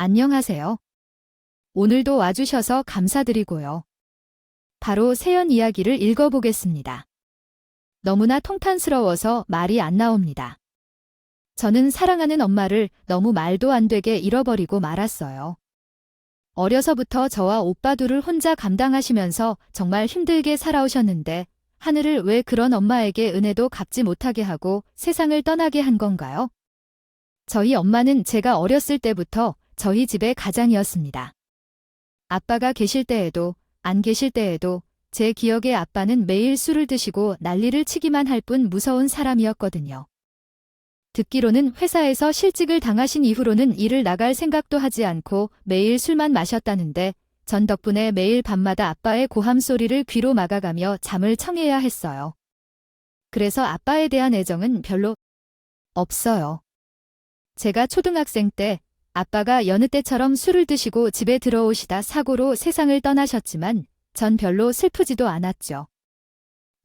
안녕하세요. 오늘도 와주셔서 감사드리고요. 바로 세연 이야기를 읽어보겠습니다. 너무나 통탄스러워서 말이 안 나옵니다. 저는 사랑하는 엄마를 너무 말도 안 되게 잃어버리고 말았어요. 어려서부터 저와 오빠 둘을 혼자 감당하시면서 정말 힘들게 살아오셨는데 하늘을 왜 그런 엄마에게 은혜도 갚지 못하게 하고 세상을 떠나게 한 건가요? 저희 엄마는 제가 어렸을 때부터 저희 집의 가장이었습니다. 아빠가 계실 때에도 안 계실 때에도 제 기억에 아빠는 매일 술을 드시고 난리를 치기만 할 뿐 무서운 사람이었거든요. 듣기로는 회사에서 실직을 당하신 이후로는 일을 나갈 생각도 하지 않고 매일 술만 마셨다는데 전 덕분에 매일 밤마다 아빠의 고함 소리를 귀로 막아가며 잠을 청해야 했어요. 그래서 아빠에 대한 애정은 별로 없어요. 제가 초등학생 때 아빠가 여느 때처럼 술을 드시고 집에 들어오시다 사고로 세상을 떠나셨지만 전 별로 슬프지도 않았죠.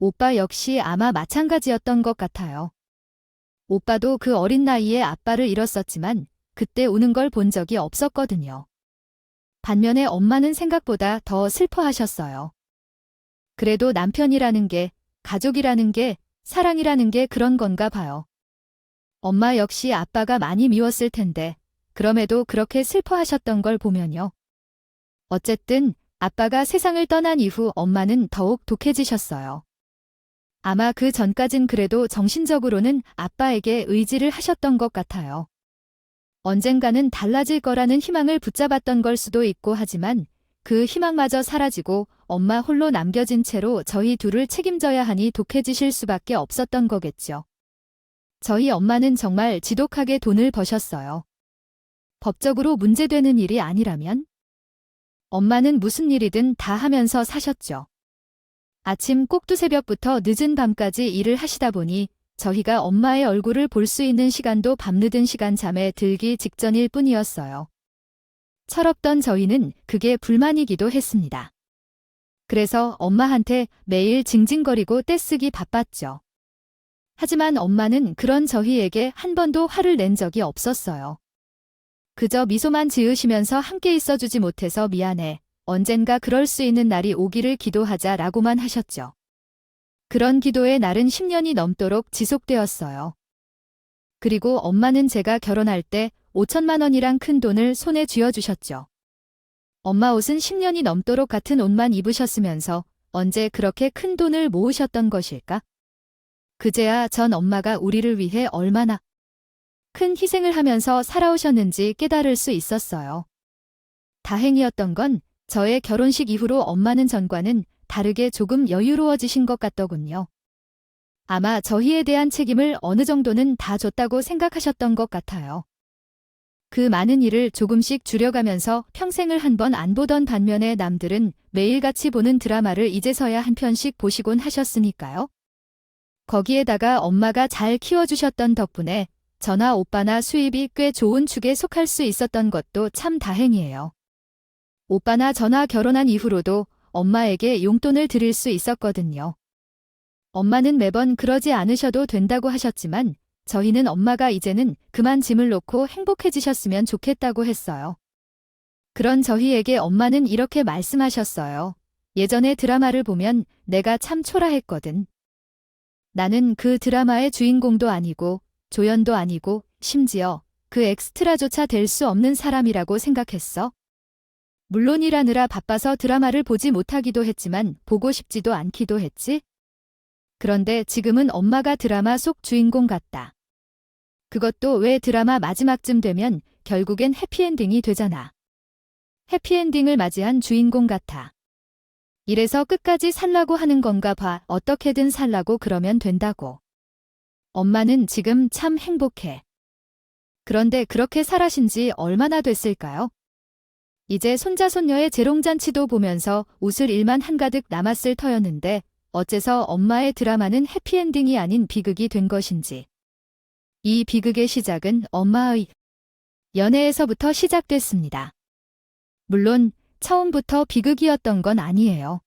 오빠 역시 아마 마찬가지였던 것 같아요. 오빠도 그 어린 나이에 아빠를 잃었었지만 그때 우는 걸 본 적이 없었거든요. 반면에 엄마는 생각보다 더 슬퍼하셨어요. 그래도 남편이라는 게, 가족이라는 게, 사랑이라는 게 그런 건가 봐요. 엄마 역시 아빠가 많이 미웠을 텐데 그럼에도 그렇게 슬퍼하셨던 걸 보면요. 어쨌든 아빠가 세상을 떠난 이후 엄마는 더욱 독해지셨어요. 아마 그 전까진 그래도 정신적으로는 아빠에게 의지를 하셨던 것 같아요. 언젠가는 달라질 거라는 희망을 붙잡았던 걸 수도 있고 하지만 그 희망마저 사라지고 엄마 홀로 남겨진 채로 저희 둘을 책임져야 하니 독해지실 수밖에 없었던 거겠죠. 저희 엄마는 정말 지독하게 돈을 버셨어요. 법적으로 문제되는 일이 아니라면? 엄마는 무슨 일이든 다 하면서 사셨죠. 아침 꼭두새벽부터 늦은 밤까지 일을 하시다 보니 저희가 엄마의 얼굴을 볼 수 있는 시간도 밤늦은 시간 잠에 들기 직전일 뿐이었어요. 철없던 저희는 그게 불만이기도 했습니다. 그래서 엄마한테 매일 징징거리고 떼쓰기 바빴죠. 하지만 엄마는 그런 저희에게 한 번도 화를 낸 적이 없었어요. 그저 미소만 지으시면서 함께 있어주지 못해서 미안해. 언젠가 그럴 수 있는 날이 오기를 기도하자라고만 하셨죠. 그런 기도의 날은 10년이 넘도록 지속되었어요. 그리고 엄마는 제가 결혼할 때 5천만 원이란 큰 돈을 손에 쥐어주셨죠. 엄마 옷은 10년이 넘도록 같은 옷만 입으셨으면서 언제 그렇게 큰 돈을 모으셨던 것일까? 그제야 전 엄마가 우리를 위해 얼마나 큰 희생을 하면서 살아오셨는지 깨달을 수 있었어요. 다행이었던 건 저의 결혼식 이후로 엄마는 전과는 다르게 조금 여유로워지신 것 같더군요. 아마 저희에 대한 책임을 어느 정도는 다 줬다고 생각하셨던 것 같아요. 그 많은 일을 조금씩 줄여가면서 평생을 한 번 안 보던 반면에 남들은 매일같이 보는 드라마를 이제서야 한 편씩 보시곤 하셨으니까요. 거기에다가 엄마가 잘 키워주셨던 덕분에 저나 오빠나 수입이 꽤 좋은 축에 속할 수 있었던 것도 참 다행이에요. 오빠나 저나 결혼한 이후로도 엄마에게 용돈을 드릴 수 있었거든요. 엄마는 매번 그러지 않으셔도 된다고 하셨지만 저희는 엄마가 이제는 그만 짐을 놓고 행복해지셨으면 좋겠다고 했어요. 그런 저희에게 엄마는 이렇게 말씀하셨어요. 예전에 드라마를 보면 내가 참 초라했거든. 나는 그 드라마의 주인공도 아니고 조연도 아니고 심지어 그 엑스트라조차 될 수 없는 사람이라고 생각했어. 물론 일하느라 바빠서 드라마를 보지 못하기도 했지만 보고 싶지도 않기도 했지. 그런데 지금은 엄마가 드라마 속 주인공 같다. 그것도 왜 드라마 마지막쯤 되면 결국엔 해피엔딩이 되잖아. 해피엔딩을 맞이한 주인공 같아. 이래서 끝까지 살라고 하는 건가 봐. 어떻게든 살라고 그러면 된다고. 엄마는 지금 참 행복해. 그런데 그렇게 살아신 지 얼마나 됐을까요? 이제 손자 손녀의 재롱잔치도 보면서 웃을 일만 한가득 남았을 터였는데 어째서 엄마의 드라마는 해피엔딩이 아닌 비극이 된 것인지. 이 비극의 시작은 엄마의 연애에서부터 시작됐습니다. 물론 처음부터 비극이었던 건 아니에요.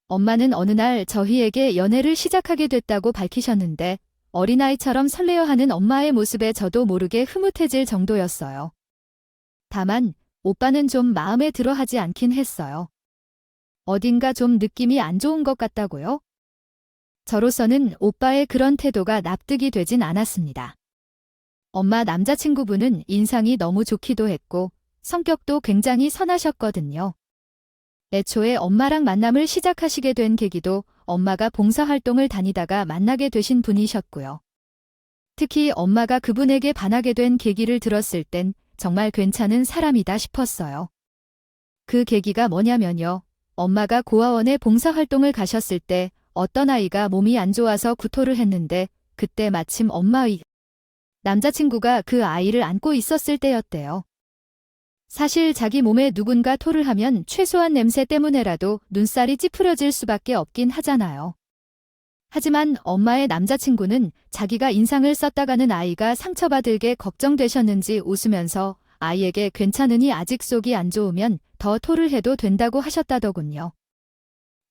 엄마는 어느 날 저희에게 연애를 시작하게 됐다고 밝히셨는데 어린아이처럼 설레어하는 엄마의 모습에 저도 모르게 흐뭇해질 정도였어요. 다만 오빠는 좀 마음에 들어 하지 않긴 했어요. 어딘가 좀 느낌이 안 좋은 것 같다고요? 저로서는 오빠의 그런 태도가 납득이 되진 않았습니다. 엄마 남자친구분은 인상이 너무 좋기도 했고 성격도 굉장히 선하셨거든요. 애초에 엄마랑 만남을 시작하시게 된 계기도 엄마가 봉사활동을 다니다가 만나게 되신 분이셨고요. 특히 엄마가 그분에게 반하게 된 계기를 들었을 땐 정말 괜찮은 사람이다 싶었어요. 그 계기가 뭐냐면요. 엄마가 고아원에 봉사활동을 가셨을 때 어떤 아이가 몸이 안 좋아서 구토를 했는데 그때 마침 엄마의 남자친구가 그 아이를 안고 있었을 때였대요. 사실 자기 몸에 누군가 토를 하면 최소한 냄새 때문에라도 눈살이 찌푸려질 수밖에 없긴 하잖아요. 하지만 엄마의 남자친구는 자기가 인상을 썼다가는 아이가 상처받을 게 걱정되셨는지 웃으면서 아이에게 괜찮으니 아직 속이 안 좋으면 더 토를 해도 된다고 하셨다더군요.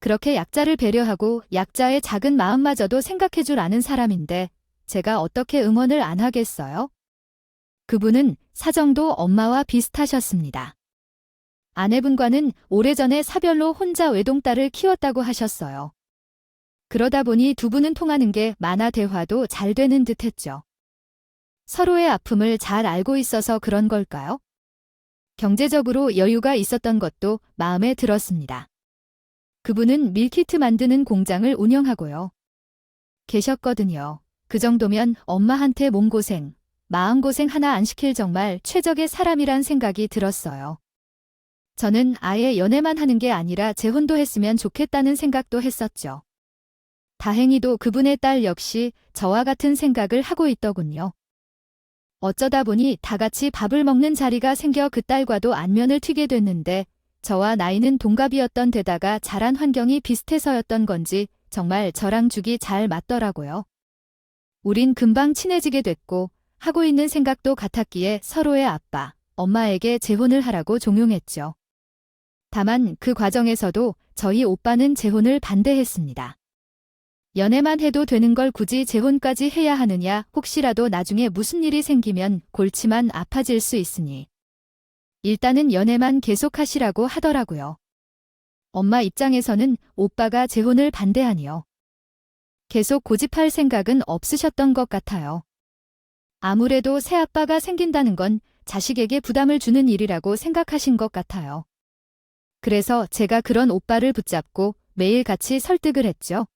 그렇게 약자를 배려하고 약자의 작은 마음마저도 생각해줄 아는 사람인데 제가 어떻게 응원을 안 하겠어요? 그분은 사정도 엄마와 비슷하셨습니다. 아내분과는 오래전에 사별로 혼자 외동딸을 키웠다고 하셨어요. 그러다 보니 두 분은 통하는 게 많아 대화도 잘 되는 듯 했죠. 서로의 아픔을 잘 알고 있어서 그런 걸까요? 경제적으로 여유가 있었던 것도 마음에 들었습니다. 그분은 밀키트 만드는 공장을 운영하고요. 계셨거든요. 그 정도면 엄마한테 몸고생, 마음고생 하나 안 시킬 정말 최적의 사람이란 생각이 들었어요. 저는 아예 연애만 하는 게 아니라 재혼도 했으면 좋겠다는 생각도 했었죠. 다행히도 그분의 딸 역시 저와 같은 생각을 하고 있더군요. 어쩌다 보니 다 같이 밥을 먹는 자리가 생겨 그 딸과도 안면을 트게 됐는데 저와 나이는 동갑이었던 데다가 자란 환경이 비슷해서였던 건지 정말 저랑 죽이 잘 맞더라고요. 우린 금방 친해지게 됐고 하고 있는 생각도 같았기에 서로의 아빠, 엄마에게 재혼을 하라고 종용했죠. 다만 그 과정에서도 저희 오빠는 재혼을 반대했습니다. 연애만 해도 되는 걸 굳이 재혼까지 해야 하느냐, 혹시라도 나중에 무슨 일이 생기면 골치만 아파질 수 있으니. 일단은 연애만 계속하시라고 하더라고요. 엄마 입장에서는 오빠가 재혼을 반대하니요. 계속 고집할 생각은 없으셨던 것 같아요. 아무래도 새아빠가 생긴다는 건 자식에게 부담을 주는 일이라고 생각하신 것 같아요. 그래서 제가 그런 오빠를 붙잡고 매일 같이 설득을 했죠.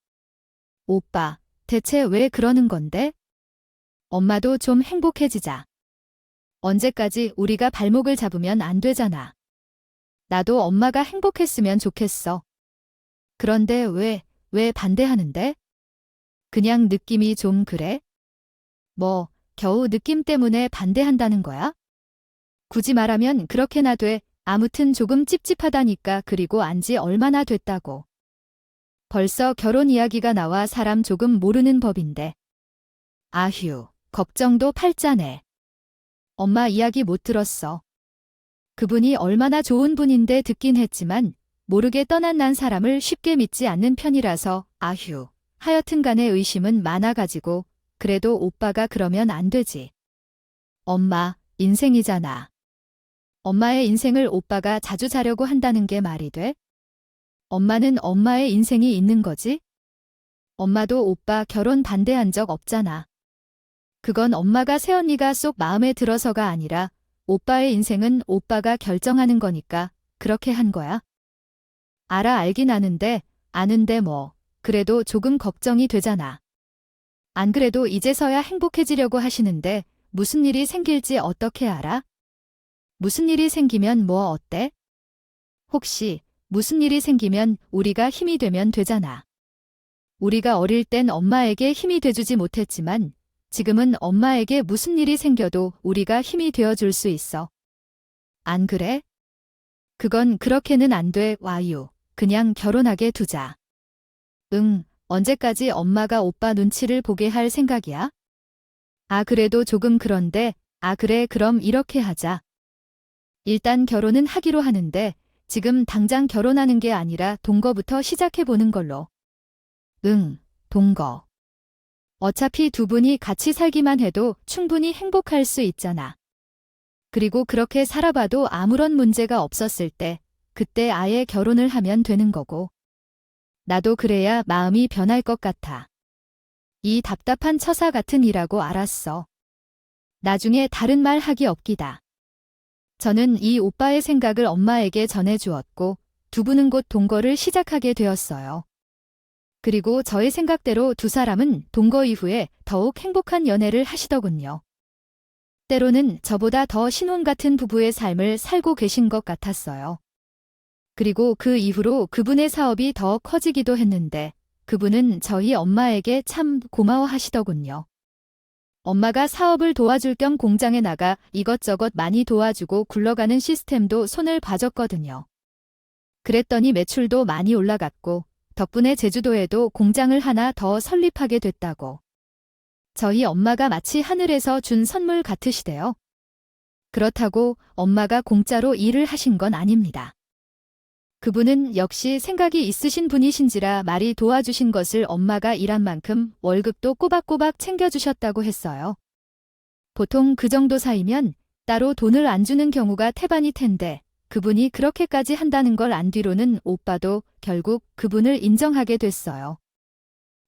오빠, 대체 왜 그러는 건데? 엄마도 좀 행복해지자. 언제까지 우리가 발목을 잡으면 안 되잖아. 나도 엄마가 행복했으면 좋겠어. 그런데 왜 반대하는데? 그냥 느낌이 좀 그래? 뭐, 겨우 느낌 때문에 반대한다는 거야? 굳이 말하면 그렇게나 돼. 아무튼 조금 찝찝하다니까. 그리고 안지 얼마나 됐다고. 벌써 결혼 이야기가 나와 사람 조금 모르는 법인데. 아휴, 걱정도 팔자네. 엄마 이야기 못 들었어. 그분이 얼마나 좋은 분인데 듣긴 했지만 모르게 떠난 난 사람을 쉽게 믿지 않는 편이라서 아휴, 하여튼간에 의심은 많아가지고 그래도 오빠가 그러면 안 되지. 엄마, 인생이잖아. 엄마의 인생을 오빠가 자주 자려고 한다는 게 말이 돼? 엄마는 엄마의 인생이 있는 거지? 엄마도 오빠 결혼 반대한 적 없잖아. 그건 엄마가 새언니가 쏙 마음에 들어서가 아니라 오빠의 인생은 오빠가 결정하는 거니까 그렇게 한 거야. 알긴 아는데 뭐 그래도 조금 걱정이 되잖아. 안 그래도 이제서야 행복해지려고 하시는데 무슨 일이 생길지 어떻게 알아? 무슨 일이 생기면 뭐 어때? 혹시 무슨 일이 생기면 우리가 힘이 되면 되잖아. 우리가 어릴 땐 엄마에게 힘이 돼주지 못했지만 지금은 엄마에게 무슨 일이 생겨도 우리가 힘이 되어줄 수 있어. 안 그래? 그건 그렇게는 안 돼, 와유. 그냥 결혼하게 두자. 응, 언제까지 엄마가 오빠 눈치를 보게 할 생각이야? 그래도 조금 그런데, 그래, 그럼 이렇게 하자. 일단 결혼은 하기로 하는데, 지금 당장 결혼하는 게 아니라 동거부터 시작해보는 걸로. 응, 동거. 어차피 두 분이 같이 살기만 해도 충분히 행복할 수 있잖아. 그리고 그렇게 살아봐도 아무런 문제가 없었을 때 그때 아예 결혼을 하면 되는 거고. 나도 그래야 마음이 변할 것 같아. 이 답답한 처사 같은 이라고 알았어. 나중에 다른 말 하기 없기다. 저는 이 오빠의 생각을 엄마에게 전해주었고 두 분은 곧 동거를 시작하게 되었어요. 그리고 저의 생각대로 두 사람은 동거 이후에 더욱 행복한 연애를 하시더군요. 때로는 저보다 더 신혼 같은 부부의 삶을 살고 계신 것 같았어요. 그리고 그 이후로 그분의 사업이 더 커지기도 했는데 그분은 저희 엄마에게 참 고마워하시더군요. 엄마가 사업을 도와줄 겸 공장에 나가 이것저것 많이 도와주고 굴러가는 시스템도 손을 봐줬거든요. 그랬더니 매출도 많이 올라갔고 덕분에 제주도에도 공장을 하나 더 설립하게 됐다고. 저희 엄마가 마치 하늘에서 준 선물 같으시대요. 그렇다고 엄마가 공짜로 일을 하신 건 아닙니다. 그분은 역시 생각이 있으신 분이신지라 말이 도와주신 것을 엄마가 일한 만큼 월급도 꼬박꼬박 챙겨주셨다고 했어요. 보통 그 정도 사이면 따로 돈을 안 주는 경우가 태반일 텐데 그분이 그렇게까지 한다는 걸 안 뒤로는 오빠도 결국 그분을 인정하게 됐어요.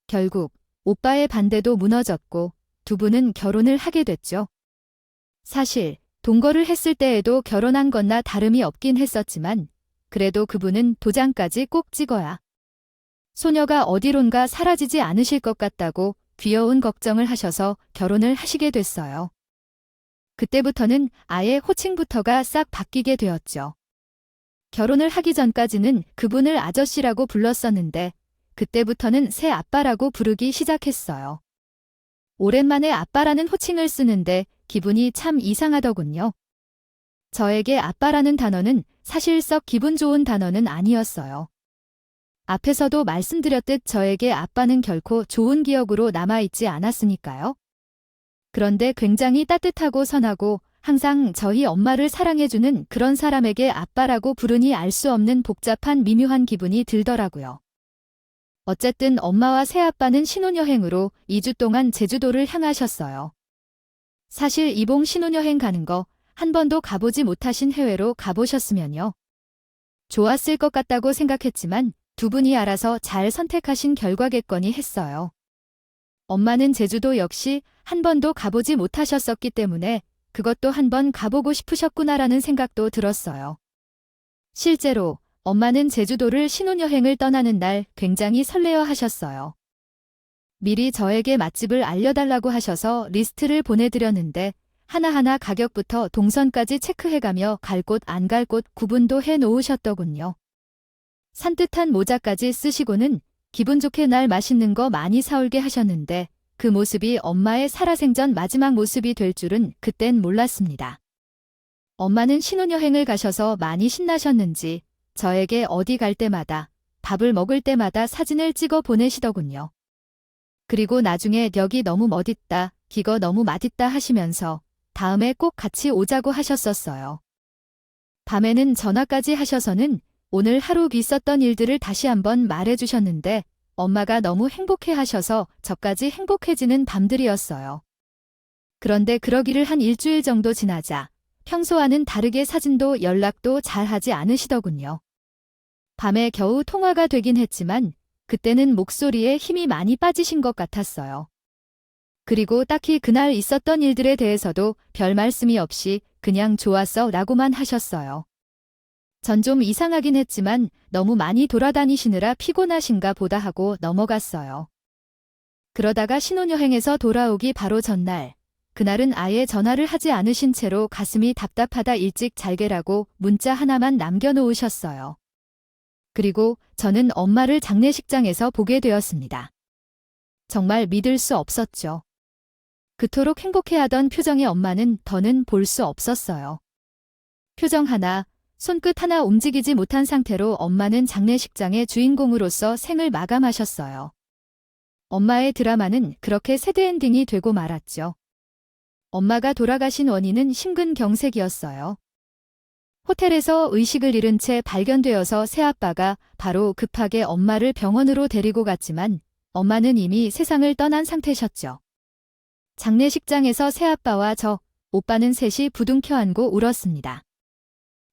결국 오빠의 반대도 무너졌고 두 분은 결혼을 하게 됐죠. 사실 동거를 했을 때에도 결혼한 것나 다름이 없긴 했었지만 그래도 그분은 도장까지 꼭 찍어야 소녀가 어디론가 사라지지 않으실 것 같다고 귀여운 걱정을 하셔서 결혼을 하시게 됐어요. 그때부터는 아예 호칭부터가 싹 바뀌게 되었죠. 결혼을 하기 전까지는 그분을 아저씨라고 불렀었는데 그때부터는 새 아빠라고 부르기 시작했어요. 오랜만에 아빠라는 호칭을 쓰는데 기분이 참 이상하더군요. 저에게 아빠라는 단어는 사실 썩 기분 좋은 단어는 아니었어요. 앞에서도 말씀드렸듯 저에게 아빠는 결코 좋은 기억으로 남아있지 않았으니까요. 그런데 굉장히 따뜻하고 선하고 항상 저희 엄마를 사랑해주는 그런 사람에게 아빠라고 부르니 알 수 없는 복잡한 미묘한 기분이 들더라고요. 어쨌든 엄마와 새아빠는 신혼여행으로 2주 동안 제주도를 향하셨어요. 사실 이봉 신혼여행 가는 거 한 번도 가보지 못하신 해외로 가보셨으면요. 좋았을 것 같다고 생각했지만 두 분이 알아서 잘 선택하신 결과겠거니 했어요. 엄마는 제주도 역시 한 번도 가보지 못하셨었기 때문에 그것도 한 번 가보고 싶으셨구나라는 생각도 들었어요. 실제로 엄마는 제주도를 신혼여행을 떠나는 날 굉장히 설레어 하셨어요. 미리 저에게 맛집을 알려달라고 하셔서 리스트를 보내드렸는데 하나하나 가격부터 동선까지 체크해가며 갈 곳 안 갈 곳 구분도 해놓으셨더군요. 산뜻한 모자까지 쓰시고는 기분 좋게 날 맛있는 거 많이 사올게 하셨는데 그 모습이 엄마의 살아생전 마지막 모습이 될 줄은 그땐 몰랐습니다. 엄마는 신혼여행을 가셔서 많이 신나셨는지 저에게 어디 갈 때마다 밥을 먹을 때마다 사진을 찍어 보내시더군요. 그리고 나중에 여기 너무 멋있다, 기거 너무 맛있다 하시면서 다음에 꼭 같이 오자고 하셨었어요. 밤에는 전화까지 하셔서는 오늘 하루 있었던 일들을 다시 한번 말해주셨는데 엄마가 너무 행복해 하셔서 저까지 행복해지는 밤들이었어요. 그런데 그러기를 한 일주일 정도 지나자 평소와는 다르게 사진도 연락도 잘 하지 않으시더군요. 밤에 겨우 통화가 되긴 했지만 그때는 목소리에 힘이 많이 빠지신 것 같았어요. 그리고 딱히 그날 있었던 일들에 대해서도 별 말씀이 없이 그냥 좋았어 라고만 하셨어요. 전 좀 이상하긴 했지만 너무 많이 돌아다니시느라 피곤하신가 보다 하고 넘어갔어요. 그러다가 신혼여행에서 돌아오기 바로 전날, 그날은 아예 전화를 하지 않으신 채로 가슴이 답답하다 일찍 잘게라고 문자 하나만 남겨놓으셨어요. 그리고 저는 엄마를 장례식장에서 보게 되었습니다. 정말 믿을 수 없었죠. 그토록 행복해하던 표정의 엄마는 더는 볼 수 없었어요. 표정 하나, 손끝 하나 움직이지 못한 상태로 엄마는 장례식장의 주인공으로서 생을 마감하셨어요. 엄마의 드라마는 그렇게 새드엔딩이 되고 말았죠. 엄마가 돌아가신 원인은 심근경색이었어요. 호텔에서 의식을 잃은 채 발견되어서 새아빠가 바로 급하게 엄마를 병원으로 데리고 갔지만 엄마는 이미 세상을 떠난 상태셨죠. 장례식장에서 새아빠와 저, 오빠는 셋이 부둥켜 안고 울었습니다.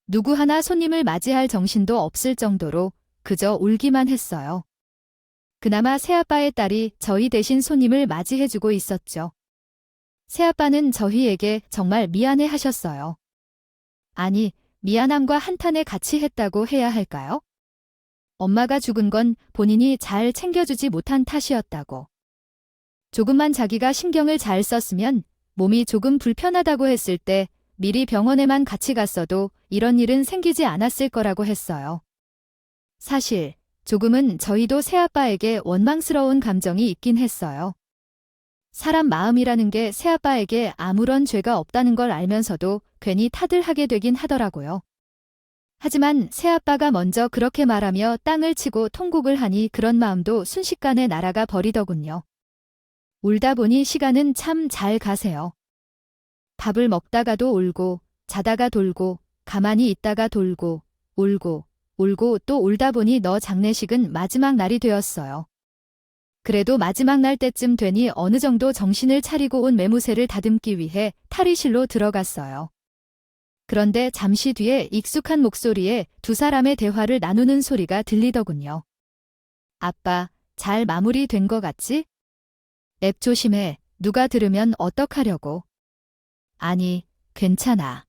누구 하나 손님을 맞이할 정신도 없을 정도로 그저 울기만 했어요. 그나마 새아빠의 딸이 저희 대신 손님을 맞이해주고 있었죠. 새아빠는 저희에게 정말 미안해 하셨어요. 아니, 미안함과 한탄에 같이 했다고 해야 할까요? 엄마가 죽은 건 본인이 잘 챙겨주지 못한 탓이었다고. 조금만 자기가 신경을 잘 썼으면 몸이 조금 불편하다고 했을 때 미리 병원에만 같이 갔어도 이런 일은 생기지 않았을 거라고 했어요. 사실 조금은 저희도 새아빠에게 원망스러운 감정이 있긴 했어요. 사람 마음이라는 게 새아빠에게 아무런 죄가 없다는 걸 알면서도 괜히 탓을 하게 되긴 하더라고요. 하지만 새아빠가 먼저 그렇게 말하며 땅을 치고 통곡을 하니 그런 마음도 순식간에 날아가 버리더군요. 울다 보니 시간은 참 잘 가세요. 밥을 먹다가도 울고, 자다가 돌고, 가만히 있다가 돌고, 울고, 울고 또 울다 보니 너 장례식은 마지막 날이 되었어요. 그래도 마지막 날 때쯤 되니 어느 정도 정신을 차리고 온 매무새를 다듬기 위해 탈의실로 들어갔어요. 그런데 잠시 뒤에 익숙한 목소리에 두 사람의 대화를 나누는 소리가 들리더군요. 아빠, 잘 마무리된 거 같지? 앱 조심해. 누가 들으면 어떡하려고. 아니, 괜찮아.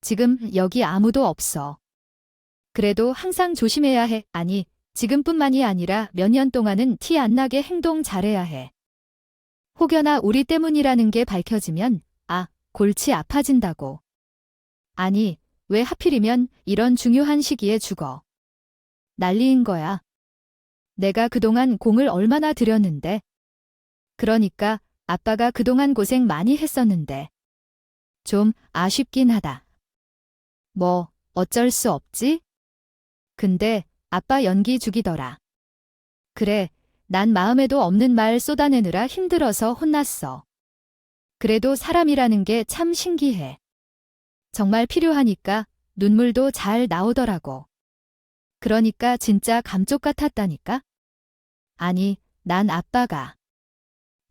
지금 여기 아무도 없어. 그래도 항상 조심해야 해. 아니, 지금뿐만이 아니라 몇 년 동안은 티 안 나게 행동 잘해야 해. 혹여나 우리 때문이라는 게 밝혀지면, 골치 아파진다고. 아니, 왜 하필이면 이런 중요한 시기에 죽어. 난리인 거야. 내가 그동안 공을 얼마나 들였는데. 그러니까 아빠가 그동안 고생 많이 했었는데. 좀 아쉽긴 하다. 뭐, 어쩔 수 없지? 근데 아빠 연기 죽이더라. 그래, 난 마음에도 없는 말 쏟아내느라 힘들어서 혼났어. 그래도 사람이라는 게 참 신기해. 정말 필요하니까 눈물도 잘 나오더라고. 그러니까 진짜 감쪽 같았다니까? 아니, 난 아빠가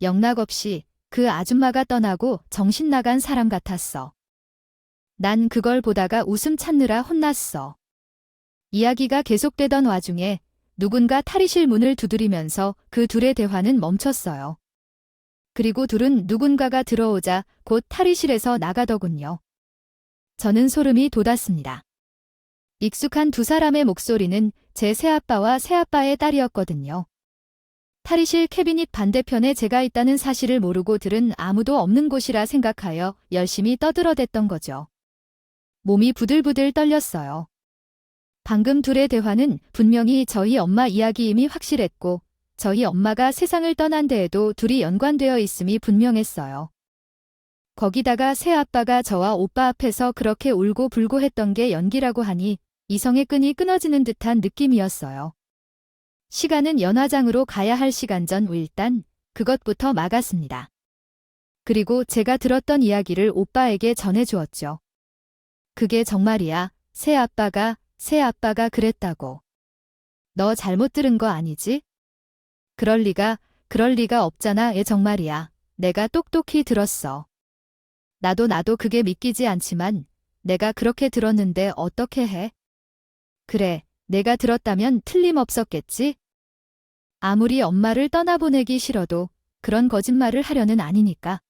영락없이 그 아줌마가 떠나고 정신 나간 사람 같았어. 난 그걸 보다가 웃음 찾느라 혼났어. 이야기가 계속되던 와중에 누군가 탈의실 문을 두드리면서 그 둘의 대화는 멈췄어요. 그리고 둘은 누군가가 들어오자 곧 탈의실에서 나가더군요. 저는 소름이 돋았습니다. 익숙한 두 사람의 목소리는 제 새아빠와 새아빠의 딸이었거든요. 탈의실 캐비닛 반대편에 제가 있다는 사실을 모르고 들은 아무도 없는 곳이라 생각하여 열심히 떠들어댔던 거죠. 몸이 부들부들 떨렸어요. 방금 둘의 대화는 분명히 저희 엄마 이야기임이 확실했고 저희 엄마가 세상을 떠난 데에도 둘이 연관되어 있음이 분명했어요. 거기다가 새아빠가 저와 오빠 앞에서 그렇게 울고 불고 했던 게 연기라고 하니 이성의 끈이 끊어지는 듯한 느낌이었어요. 시간은 연화장으로 가야 할 시간 전 일단 그것부터 막았습니다. 그리고 제가 들었던 이야기를 오빠에게 전해주었죠. 그게 정말이야. 새아빠가 그랬다고. 너 잘못 들은 거 아니지? 그럴 리가 없잖아. 정말이야. 내가 똑똑히 들었어. 나도 그게 믿기지 않지만 내가 그렇게 들었는데 어떻게 해? 그래, 내가 들었다면 틀림없었겠지? 아무리 엄마를 떠나보내기 싫어도 그런 거짓말을 하려는 아니니까.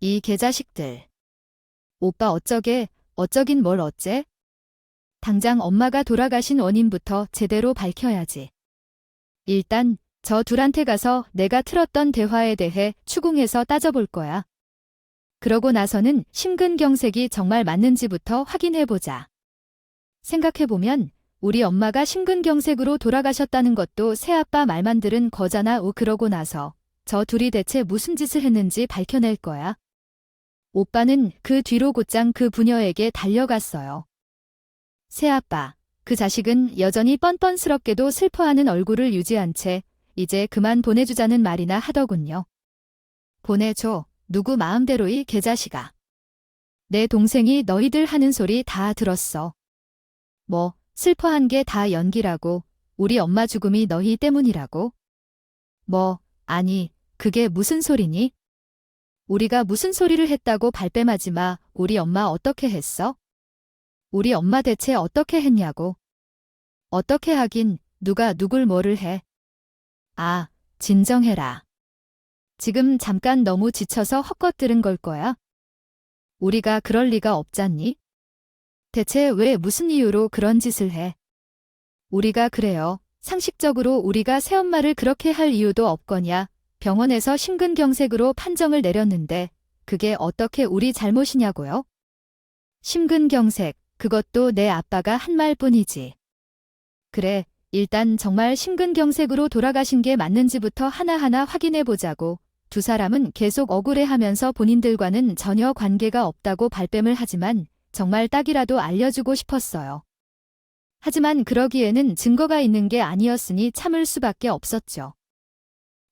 이 개자식들. 오빠 어쩌긴 뭘 어째? 당장 엄마가 돌아가신 원인부터 제대로 밝혀야지. 일단 저 둘한테 가서 내가 틀었던 대화에 대해 추궁해서 따져볼 거야. 그러고 나서는 심근경색이 정말 맞는지부터 확인해보자. 생각해보면 우리 엄마가 심근경색으로 돌아가셨다는 것도 새아빠 말만 들은 거잖아. 그러고 나서 저 둘이 대체 무슨 짓을 했는지 밝혀낼 거야. 오빠는 그 뒤로 곧장 그 부녀에게 달려갔어요. 새아빠, 그 자식은 여전히 뻔뻔스럽게도 슬퍼하는 얼굴을 유지한 채 이제 그만 보내주자는 말이나 하더군요. 보내줘. 누구 마음대로 이 개자식아. 내 동생이 너희들 하는 소리 다 들었어. 뭐 슬퍼한 게 다 연기라고, 우리 엄마 죽음이 너희 때문이라고? 아니, 그게 무슨 소리니? 우리가 무슨 소리를 했다고 발뺌하지 마. 우리 엄마 어떻게 했어? 우리 엄마 대체 어떻게 했냐고. 어떻게 하긴 누가 누굴 뭐를 해. 아, 진정해라. 지금 잠깐 너무 지쳐서 헛것들은 걸 거야. 우리가 그럴 리가 없잖니? 대체 왜 무슨 이유로 그런 짓을 해? 우리가 그래요. 상식적으로 우리가 새엄마를 그렇게 할 이유도 없거냐. 병원에서 심근경색으로 판정을 내렸는데 그게 어떻게 우리 잘못이냐고요? 심근경색, 그것도 내 아빠가 한 말뿐이지. 그래, 일단 정말 심근경색으로 돌아가신 게 맞는지부터 하나하나 확인해 보자고. 두 사람은 계속 억울해하면서 본인들과는 전혀 관계가 없다고 발뺌을 하지만 정말 딱이라도 알려주고 싶었어요. 하지만 그러기에는 증거가 있는 게 아니었으니 참을 수밖에 없었죠.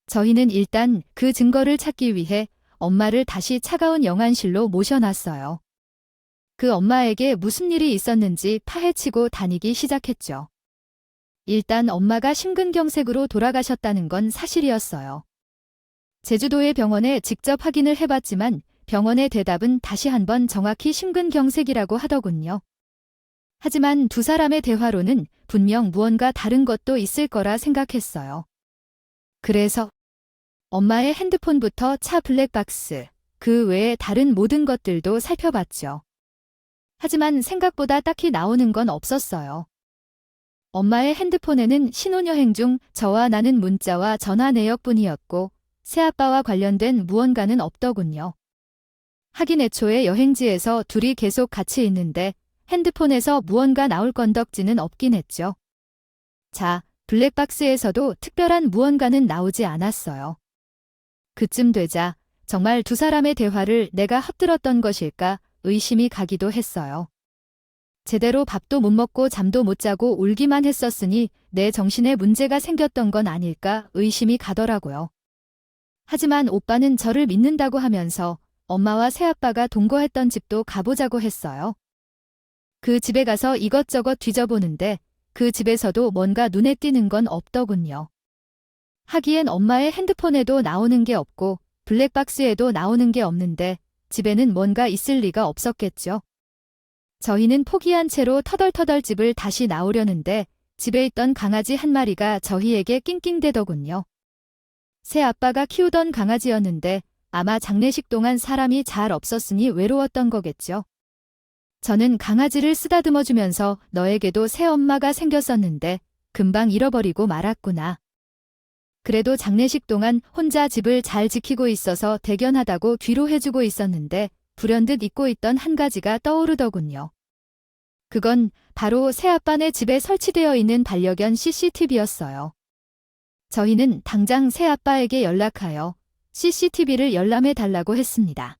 저희는 일단 그 증거를 찾기 위해 엄마를 다시 차가운 영안실로 모셔놨어요. 그 엄마에게 무슨 일이 있었는지 파헤치고 다니기 시작했죠. 일단 엄마가 심근경색으로 돌아가셨다는 건 사실이었어요. 제주도의 병원에 직접 확인을 해봤지만 병원의 대답은 다시 한번 정확히 심근경색이라고 하더군요. 하지만 두 사람의 대화로는 분명 무언가 다른 것도 있을 거라 생각했어요. 그래서 엄마의 핸드폰부터 차 블랙박스, 그 외에 다른 모든 것들도 살펴봤죠. 하지만 생각보다 딱히 나오는 건 없었어요. 엄마의 핸드폰에는 신혼여행 중 저와 나는 문자와 전화 내역뿐이었고 새아빠와 관련된 무언가는 없더군요. 하긴 애초에 여행지에서 둘이 계속 같이 있는데 핸드폰에서 무언가 나올 건덕지는 없긴 했죠. 자, 블랙박스에서도 특별한 무언가는 나오지 않았어요. 그쯤 되자 정말 두 사람의 대화를 내가 헛들었던 것일까 의심이 가기도 했어요. 제대로 밥도 못 먹고 잠도 못 자고 울기만 했었으니 내 정신에 문제가 생겼던 건 아닐까 의심이 가더라고요. 하지만 오빠는 저를 믿는다고 하면서 엄마와 새아빠가 동거했던 집도 가보자고 했어요. 그 집에 가서 이것저것 뒤져보는데 그 집에서도 뭔가 눈에 띄는 건 없더군요. 하기엔 엄마의 핸드폰에도 나오는 게 없고 블랙박스에도 나오는 게 없는데 집에는 뭔가 있을 리가 없었겠죠. 저희는 포기한 채로 터덜터덜 집을 다시 나오려는데 집에 있던 강아지 한 마리가 저희에게 낑낑대더군요. 새아빠가 키우던 강아지였는데 아마 장례식 동안 사람이 잘 없었으니 외로웠던 거겠죠. 저는 강아지를 쓰다듬어주면서 너에게도 새엄마가 생겼었는데 금방 잃어버리고 말았구나. 그래도 장례식 동안 혼자 집을 잘 지키고 있어서 대견하다고 위로해주고 있었는데 불현듯 잊고 있던 한 가지가 떠오르더군요. 그건 바로 새아빠네 집에 설치되어 있는 반려견 CCTV였어요. 저희는 당장 새아빠에게 연락하여 CCTV를 열람해달라고 했습니다.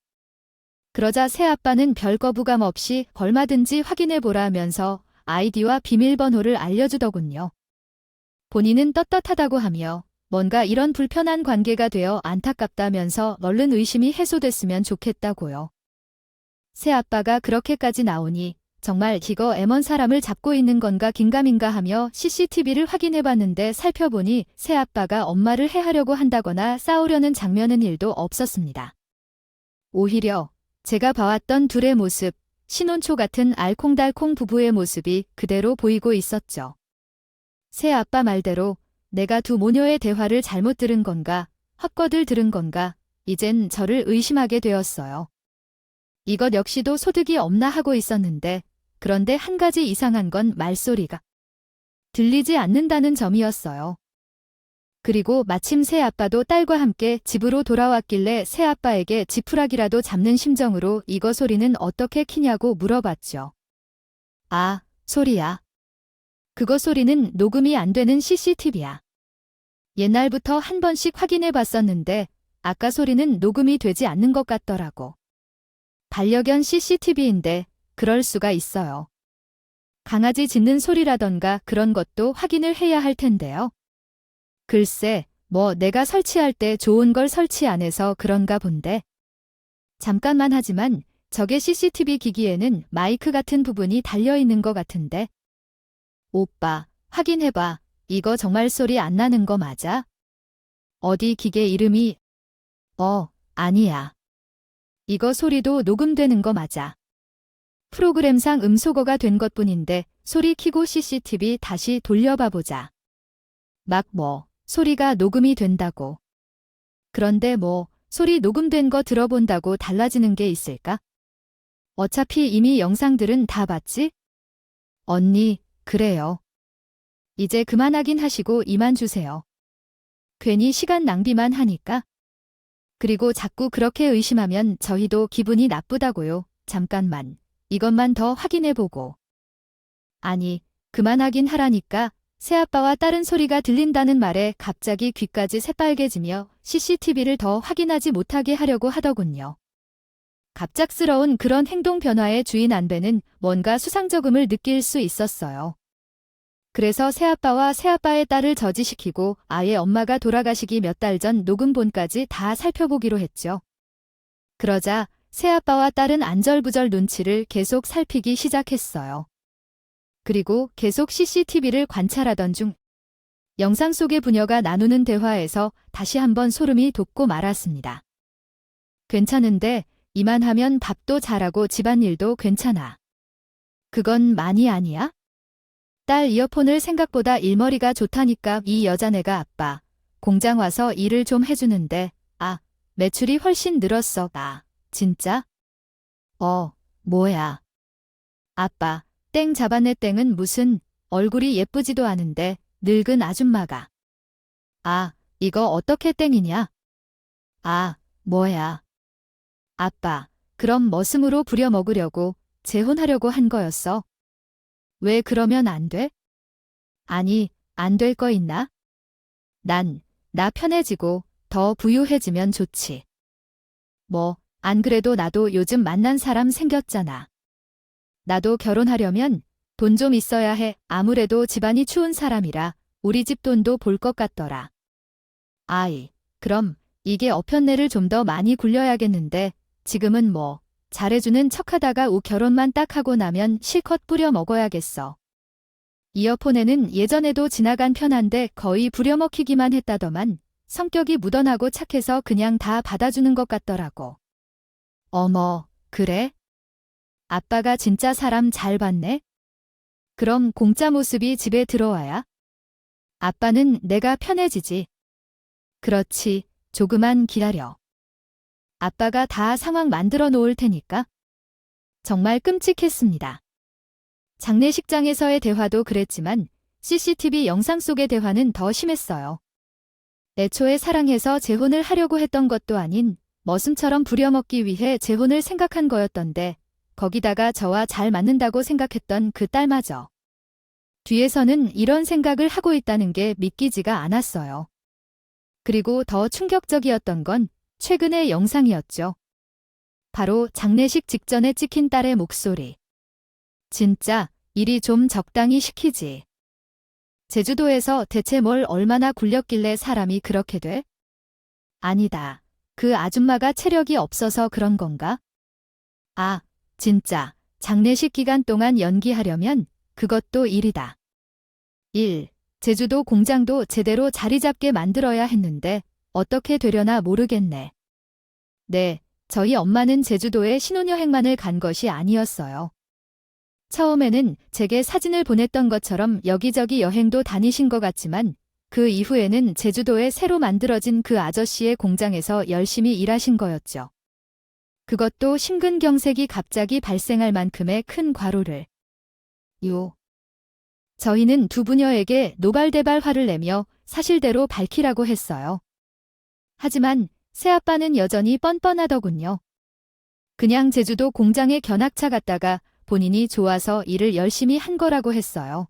그러자 새아빠는 별 거부감 없이 얼마든지 확인해보라면서 아이디와 비밀번호를 알려주더군요. 본인은 떳떳하다고 하며 뭔가 이런 불편한 관계가 되어 안타깝다면서 얼른 의심이 해소됐으면 좋겠다고요. 새아빠가 그렇게까지 나오니 정말 이거 애먼 사람을 잡고 있는 건가 긴가민가 하며 CCTV를 확인해봤는데 살펴보니 새아빠가 엄마를 해하려고 한다거나 싸우려는 장면은 1도 없었습니다. 오히려 제가 봐왔던 둘의 모습, 신혼초 같은 알콩달콩 부부의 모습이 그대로 보이고 있었죠. 새아빠 말대로 내가 두 모녀의 대화를 잘못 들은 건가, 헛것을 들은 건가, 이젠 저를 의심하게 되었어요. 이것 역시도 소득이 없나 하고 있었는데 그런데 한 가지 이상한 건 말소리가 들리지 않는다는 점이었어요. 그리고 마침 새아빠도 딸과 함께 집으로 돌아왔길래 새아빠에게 지푸라기라도 잡는 심정으로 이거 소리는 어떻게 키냐고 물어봤죠. 아, 소리야. 그거 소리는 녹음이 안 되는 CCTV야. 옛날부터 한 번씩 확인해 봤었는데 아까 소리는 녹음이 되지 않는 것 같더라고. 반려견 CCTV인데 그럴 수가 있어요. 강아지 짖는 소리라던가 그런 것도 확인을 해야 할 텐데요. 글쎄, 뭐 내가 설치할 때 좋은 걸 설치 안 해서 그런가 본데. 잠깐만 하지만 저게 CCTV 기기에는 마이크 같은 부분이 달려있는 것 같은데. 오빠, 확인해봐. 이거 정말 소리 안 나는 거 맞아? 어디 기계 이름이... 아니야. 이거 소리도 녹음되는 거 맞아. 프로그램상 음소거가 된 것뿐인데 소리 키고 CCTV 다시 돌려봐 보자. 막 소리가 녹음이 된다고. 그런데 소리 녹음된 거 들어본다고 달라지는 게 있을까? 어차피 이미 영상들은 다 봤지? 언니, 그래요. 이제 그만하긴 하시고 이만 주세요. 괜히 시간 낭비만 하니까. 그리고 자꾸 그렇게 의심하면 저희도 기분이 나쁘다고요. 잠깐만. 이것만 더 확인해보고. 아니, 그만하긴 하라니까. 새아빠와 딸은 소리가 들린다는 말에 갑자기 귀까지 새빨개지며 CCTV를 더 확인하지 못하게 하려고 하더군요. 갑작스러운 그런 행동 변화에 주인 안배는 뭔가 수상쩍음을 느낄 수 있었어요. 그래서 새아빠와 새아빠의 딸을 저지시키고 아예 엄마가 돌아가시기 몇 달 전 녹음본까지 다 살펴보기로 했죠. 그러자 새아빠와 딸은 안절부절 눈치를 계속 살피기 시작했어요. 그리고 계속 CCTV를 관찰하던 중 영상 속의 부녀가 나누는 대화에서 다시 한번 소름이 돋고 말았습니다. 괜찮은데 이만하면 밥도 잘하고 집안일도 괜찮아. 그건 많이 아니야? 딸 이어폰을 생각보다 일머리가 좋다니까 이 여자네가 아빠 공장 와서 일을 좀 해주는데 매출이 훨씬 늘었어. 진짜? 뭐야. 아빠 땡 잡았네. 땡은 무슨 얼굴이 예쁘지도 않은데 늙은 아줌마가. 이거 어떻게 땡이냐? 뭐야. 아빠, 그럼 머슴으로 부려먹으려고 재혼하려고 한 거였어? 왜 그러면 안 돼? 아니, 안 될 거 있나? 나 편해지고 더 부유해지면 좋지. 안 그래도 나도 요즘 만난 사람 생겼잖아. 나도 결혼하려면 돈 좀 있어야 해. 아무래도 집안이 추운 사람이라 우리 집 돈도 볼 것 같더라. 그럼 이게 어편내를 좀 더 많이 굴려야겠는데 지금은 잘해주는 척하다가 결혼만 딱 하고 나면 실컷 뿌려 먹어야겠어. 이어폰에는 예전에도 지나간 편한데 거의 부려먹히기만 했다더만 성격이 무던하고 착해서 그냥 다 받아주는 것 같더라고. 어머, 그래? 아빠가 진짜 사람 잘 봤네? 그럼 공짜 모습이 집에 들어와야? 아빠는 내가 편해지지. 그렇지, 조금만 기다려. 아빠가 다 상황 만들어 놓을 테니까. 정말 끔찍했습니다. 장례식장에서의 대화도 그랬지만 CCTV 영상 속의 대화는 더 심했어요. 애초에 사랑해서 재혼을 하려고 했던 것도 아닌 머슴처럼 부려먹기 위해 재혼을 생각한 거였던데 거기다가 저와 잘 맞는다고 생각했던 그 딸마저. 뒤에서는 이런 생각을 하고 있다는 게 믿기지가 않았어요. 그리고 더 충격적이었던 건 최근의 영상이었죠. 바로 장례식 직전에 찍힌 딸의 목소리. 진짜 일이 좀 적당히 시키지. 제주도에서 대체 뭘 얼마나 굴렸길래 사람이 그렇게 돼? 아니다. 그 아줌마가 체력이 없어서 그런 건가? 진짜 장례식 기간 동안 연기하려면 그것도 일이다. 1. 제주도 공장도 제대로 자리 잡게 만들어야 했는데 어떻게 되려나 모르겠네. 네, 저희 엄마는 제주도에 신혼여행만을 간 것이 아니었어요. 처음에는 제게 사진을 보냈던 것처럼 여기저기 여행도 다니신 것 같지만 그 이후에는 제주도에 새로 만들어진 그 아저씨의 공장에서 열심히 일하신 거였죠. 그것도 심근경색이 갑자기 발생할 만큼의 큰 과로를. 저희는 두 부녀에게 노발대발 화를 내며 사실대로 밝히라고 했어요. 하지만 새아빠는 여전히 뻔뻔하더군요. 그냥 제주도 공장에 견학차 갔다가 본인이 좋아서 일을 열심히 한 거라고 했어요.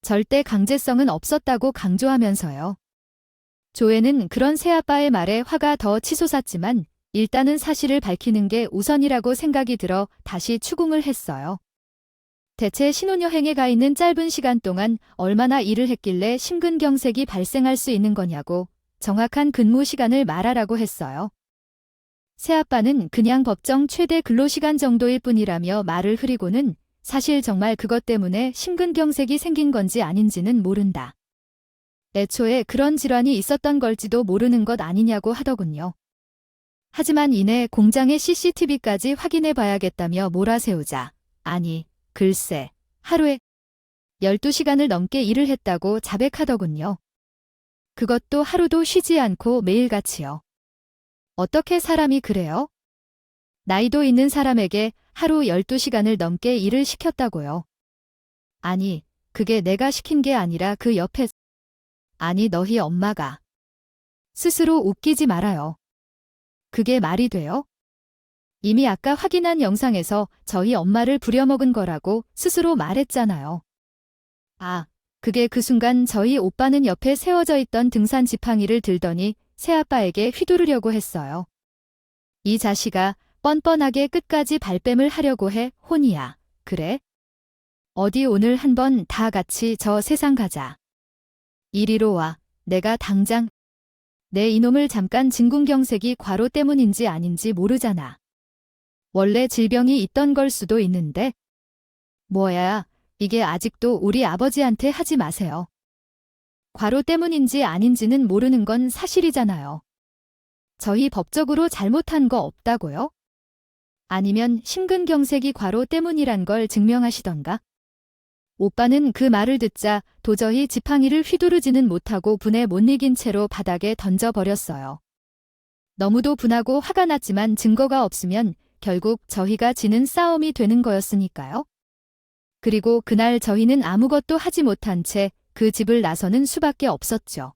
절대 강제성은 없었다고 강조하면서요. 조회는 그런 새아빠의 말에 화가 더 치솟았지만 일단은 사실을 밝히는 게 우선이라고 생각이 들어 다시 추궁을 했어요. 대체 신혼여행에 가 있는 짧은 시간 동안 얼마나 일을 했길래 심근경색이 발생할 수 있는 거냐고 정확한 근무 시간을 말하라고 했어요. 새아빠는 그냥 법정 최대 근로시간 정도일 뿐이라며 말을 흐리고는 사실 정말 그것 때문에 심근경색이 생긴 건지 아닌지는 모른다. 애초에 그런 질환이 있었던 걸지도 모르는 것 아니냐고 하더군요. 하지만 이내 공장의 CCTV까지 확인해 봐야겠다며 몰아세우자. 아니, 글쎄, 하루에 12시간을 넘게 일을 했다고 자백하더군요. 그것도 하루도 쉬지 않고 매일같이요. 어떻게 사람이 그래요? 나이도 있는 사람에게 하루 12시간을 넘게 일을 시켰다고요. 아니, 그게 내가 시킨 게 아니라 그 옆에, 아니 너희 엄마가. 스스로 웃기지 말아요. 그게 말이 돼요? 이미 아까 확인한 영상에서 저희 엄마를 부려먹은 거라고 스스로 말했잖아요. 아, 그게 그 순간 저희 오빠는 옆에 세워져 있던 등산 지팡이를 들더니 새아빠에게 휘두르려고 했어요. 이 자식아, 뻔뻔하게 끝까지 발뺌을 하려고 해, 혼이야. 그래? 어디 오늘 한번 다 같이 저 세상 가자. 이리로 와. 내가 당장. 내 이놈을 잠깐 진궁경색이 과로 때문인지 아닌지 모르잖아. 원래 질병이 있던 걸 수도 있는데. 뭐야, 이게 아직도 우리 아버지한테 하지 마세요. 과로 때문인지 아닌지는 모르는 건 사실이잖아요. 저희 법적으로 잘못한 거 없다고요? 아니면 심근경색이 과로 때문이란 걸 증명하시던가? 오빠는 그 말을 듣자 도저히 지팡이를 휘두르지는 못하고 분에 못 이긴 채로 바닥에 던져버렸어요. 너무도 분하고 화가 났지만 증거가 없으면 결국 저희가 지는 싸움이 되는 거였으니까요. 그리고 그날 저희는 아무것도 하지 못한 채 그 집을 나서는 수밖에 없었죠.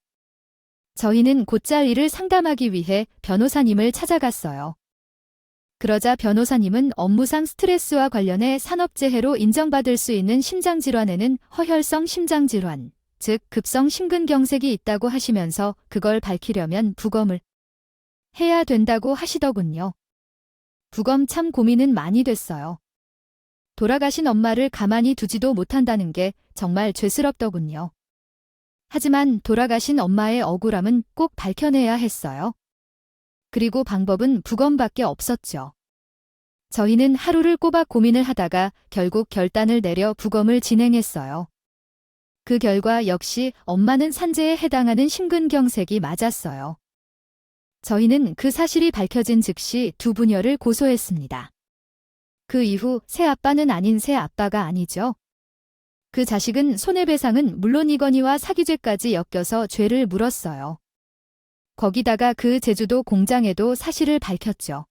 저희는 곧잘 일을 상담하기 위해 변호사님을 찾아갔어요. 그러자 변호사님은 업무상 스트레스와 관련해 산업재해로 인정받을 수 있는 심장질환에는 허혈성 심장질환, 즉 급성 심근경색이 있다고 하시면서 그걸 밝히려면 부검을 해야 된다고 하시더군요. 부검 참 고민은 많이 됐어요. 돌아가신 엄마를 가만히 두지도 못한다는 게 정말 죄스럽더군요. 하지만 돌아가신 엄마의 억울함은 꼭 밝혀내야 했어요. 그리고 방법은 부검밖에 없었죠. 저희는 하루를 꼬박 고민을 하다가 결국 결단을 내려 부검을 진행했어요. 그 결과 역시 엄마는 산재에 해당하는 심근경색이 맞았어요. 저희는 그 사실이 밝혀진 즉시 두 부녀를 고소했습니다. 그 이후 새아빠는 아닌 새아빠가 아니죠. 그 자식은 손해배상은 물론이거니와 사기죄까지 엮여서 죄를 물었어요. 거기다가 그 제주도 공장에도 사실을 밝혔죠.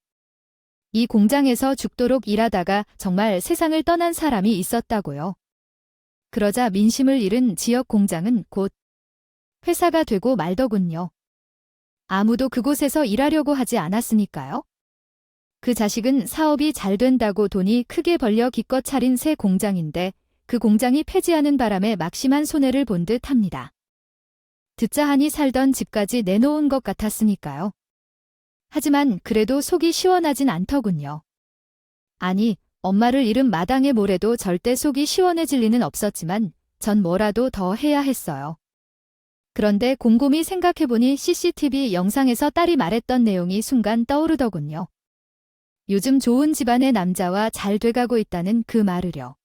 이 공장에서 죽도록 일하다가 정말 세상을 떠난 사람이 있었다고요. 그러자 민심을 잃은 지역 공장은 곧 회사가 되고 말더군요. 아무도 그곳에서 일하려고 하지 않았으니까요. 그 자식은 사업이 잘 된다고 돈이 크게 벌려 기껏 차린 새 공장인데 그 공장이 폐지하는 바람에 막심한 손해를 본 듯 합니다. 듣자 하니 살던 집까지 내놓은 것 같았으니까요. 하지만 그래도 속이 시원하진 않더군요. 아니, 엄마를 잃은 마당의 모래도 절대 속이 시원해질 리는 없었지만 전 뭐라도 더 해야 했어요. 그런데 곰곰이 생각해보니 CCTV 영상에서 딸이 말했던 내용이 순간 떠오르더군요. 요즘 좋은 집안의 남자와 잘 돼가고 있다는 그 말을요.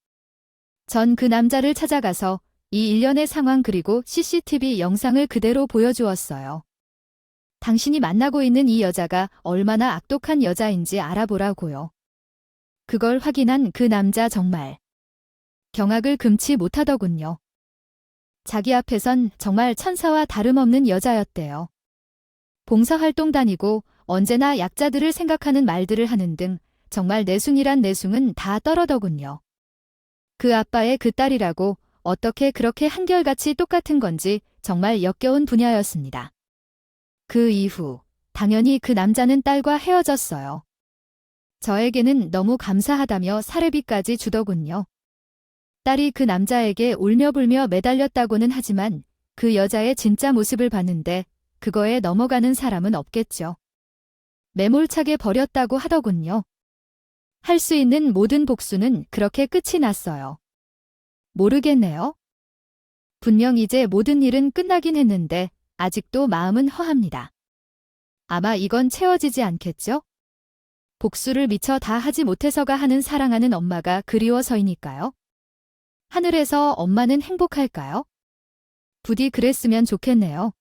전 그 남자를 찾아가서 이 일련의 상황 그리고 CCTV 영상을 그대로 보여주었어요. 당신이 만나고 있는 이 여자가 얼마나 악독한 여자인지 알아보라고요. 그걸 확인한 그 남자 정말 경악을 금치 못하더군요. 자기 앞에선 정말 천사와 다름없는 여자였대요. 봉사활동 다니고 언제나 약자들을 생각하는 말들을 하는 등 정말 내숭이란 내숭은 다 떨어더군요. 그 아빠의 그 딸이라고 어떻게 그렇게 한결같이 똑같은 건지 정말 역겨운 분야였습니다. 그 이후 당연히 그 남자는 딸과 헤어졌어요. 저에게는 너무 감사하다며 사례비까지 주더군요. 딸이 그 남자에게 울며불며 매달렸다고는 하지만 그 여자의 진짜 모습을 봤는데 그거에 넘어가는 사람은 없겠죠. 매몰차게 버렸다고 하더군요. 할 수 있는 모든 복수는 그렇게 끝이 났어요. 모르겠네요. 분명 이제 모든 일은 끝나긴 했는데 아직도 마음은 허합니다. 아마 이건 채워지지 않겠죠? 복수를 미처 다 하지 못해서가 하는 사랑하는 엄마가 그리워서이니까요. 하늘에서 엄마는 행복할까요? 부디 그랬으면 좋겠네요.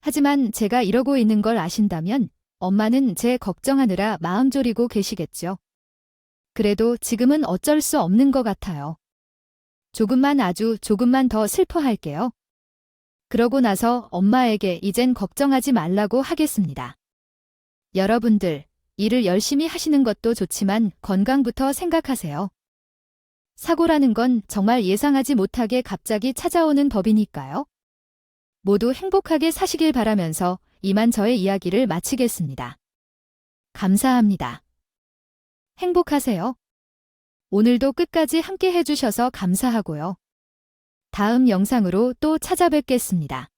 하지만 제가 이러고 있는 걸 아신다면 엄마는 제 걱정하느라 마음 졸이고 계시겠죠. 그래도 지금은 어쩔 수 없는 것 같아요. 조금만 아주 조금만 더 슬퍼할게요. 그러고 나서 엄마에게 이젠 걱정하지 말라고 하겠습니다. 여러분들, 일을 열심히 하시는 것도 좋지만 건강부터 생각하세요. 사고라는 건 정말 예상하지 못하게 갑자기 찾아오는 법이니까요. 모두 행복하게 사시길 바라면서 이만 저의 이야기를 마치겠습니다. 감사합니다. 행복하세요. 오늘도 끝까지 함께 해주셔서 감사하고요. 다음 영상으로 또 찾아뵙겠습니다.